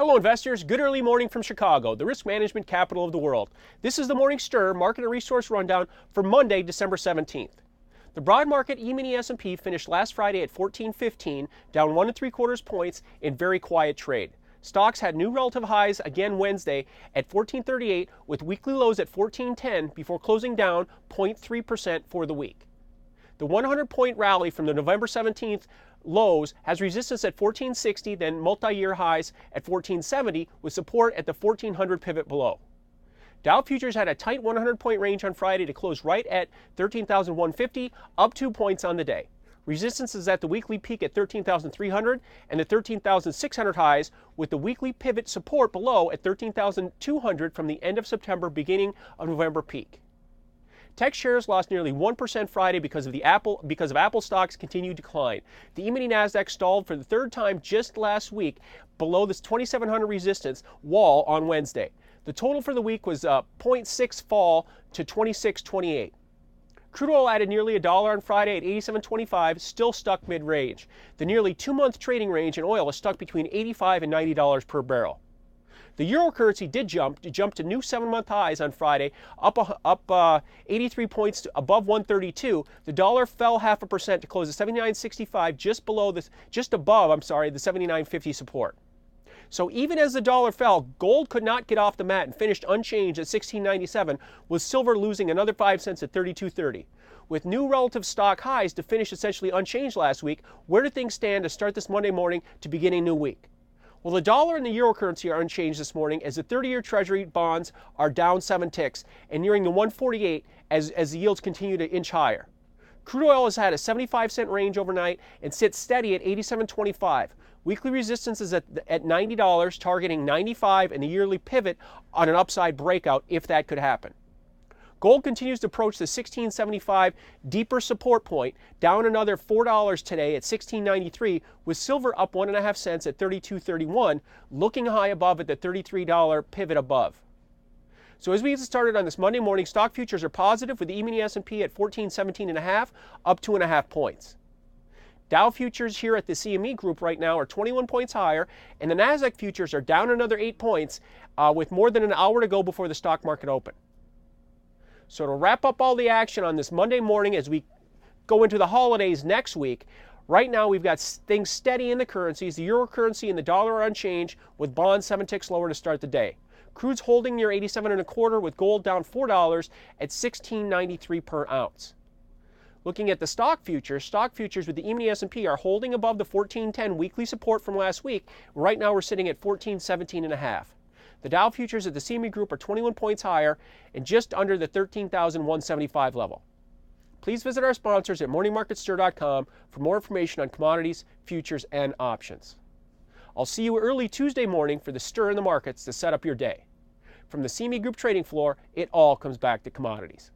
Hello investors, good early morning from Chicago, the risk management capital of the world. This is the Morning Stir Market and Resource Rundown for Monday, December 17th. The broad market E-mini S&P finished last Friday at 1415, down 1 3/4 points in very quiet trade. Stocks had new relative highs again Wednesday at 1438 with weekly lows at 1410 before closing down 0.3% for the week. The 100-point rally from the November 17th lows has resistance at 1460, then multi-year highs at 1470 with support at the 1400 pivot below. Dow futures had a tight 100-point range on Friday to close right at 13,150, up 2 points on the day. Resistance is at the weekly peak at 13,300 and the 13,600 highs, with the weekly pivot support below at 13,200 from the end of September, beginning of November peak. Tech shares lost nearly 1% Friday because of Apple stock's continued decline. The E-mini Nasdaq stalled for the third time just last week below this 2,700 resistance wall on Wednesday. The total for the week was a 0.6 fall to 26.28. Crude oil added nearly $1 on Friday at 87.25, still stuck mid-range. The nearly 2-month trading range in oil is stuck between $85 and $90 per barrel. The euro currency did jump to new 7-month highs on Friday, up 83 points to above 132. The dollar fell 0.5% to close at 79.65, just above the 79.50 support. So even as the dollar fell, gold could not get off the mat and finished unchanged at 16.97, with silver losing another 5 cents at 32.30. With new relative stock highs to finish essentially unchanged last week, where do things stand to start this Monday morning to begin a new week? Well, the dollar and the euro currency are unchanged this morning as the 30-year Treasury bonds are down 7 ticks and nearing the 148 as the yields continue to inch higher. Crude oil has had a 75-cent range overnight and sits steady at 87.25. Weekly resistance is at $90, targeting 95, and the yearly pivot on an upside breakout if that could happen. Gold continues to approach the 1675 deeper support point, down another $4 today at 1693, with silver up 1.5 cents at 32.31, looking high above at the $33 pivot above. So as we get started on this Monday morning, stock futures are positive with the E-mini S&P at 1417.5, up 2.5 points. Dow futures here at the CME group right now are 21 points higher, and the Nasdaq futures are down another 8 points with more than an hour to go before the stock market open. So to wrap up all the action on this Monday morning as we go into the holidays next week, right now we've got things steady in the currencies. The euro currency and the dollar are unchanged, with bonds 7 ticks lower to start the day. Crude's holding near 87.25, with gold down $4 at 16.93 per ounce. Looking at the stock futures with the E-mini S&P are holding above the 1410 weekly support from last week. Right now we're sitting at 1417.5. The Dow futures at the CME group are 21 points higher and just under the 13,175 level. Please visit our sponsors at morningmarketstir.com for more information on commodities, futures, and options. I'll see you early Tuesday morning for the stir in the markets to set up your day. From the CME group trading floor, it all comes back to commodities.